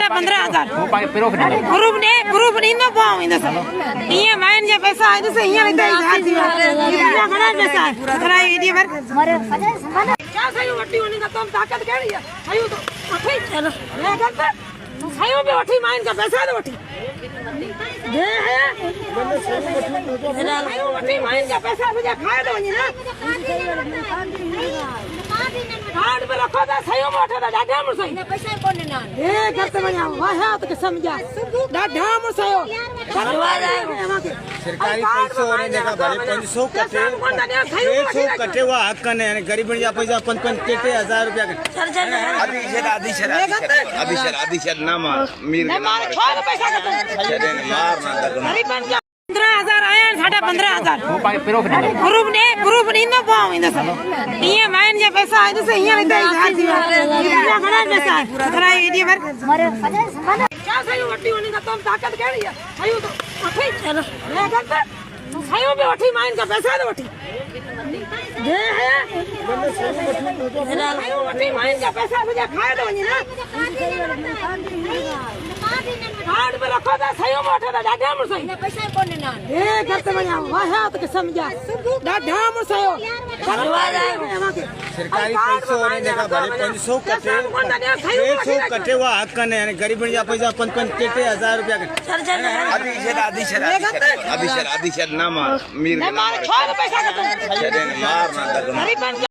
साढ़े 15,000 प्रूफ नहीं ना पाऊं इंदे से ये मायन जे पैसा है से यहाँ लेते हैं इतना बड़ा पैसा है तेरा ये पर क्या सही वट्टी होने का तुम ताकत कह रही है सही तो वट्टी चलो मैं करता सही में वट्टी मायन का पैसा है वट्टी दे है वट्टी मायन का पैसा मुझे खाए दो ना कार्ड में रखो था सही में उठा था डाढ़ा मुर्सई पैसा कौन ना ए करते बनिया वाह तो के समझा डाढ़ा मुर्सई करवा जाएगा सरकारी पैसा होने देखा भले 500 कटे 150 कटे हुआ हक करने गरीब बढ़िया पैसा 5-5 रुपया आदि शर ना मार मीर मार छोड़ पैसा का मार ना 15,000 आया 15,500 प्रूफ नहीं ना पाऊं इंदे से ये मायन जे पैसा है से यहाँ लेते हैं इतना बड़ा पैसा है तेरा ये पर क्या सही वट्टी होने का तुम ताकत कह रही है सही तो वट्टी चलो मैं करता सही में वट्टी मायन का पैसा है वट्टी दे है वट्टी मायन का पैसा मुझे खाए दो ना कार्ड में रखो था सही में उठा था डाढ़ा मुर्सई पैसा कौन ना ए करते बनिया वाह तो के समझा डाढ़ा मुर्सई करवा जाएगा सरकारी पैसा होने देखा भले 500 कटे 150 कटे हुआ हक करने गरीब बढ़िया पैसा 5-5 रुपया आदि शर ना मार मीर मार छोड़ पैसा का मार ना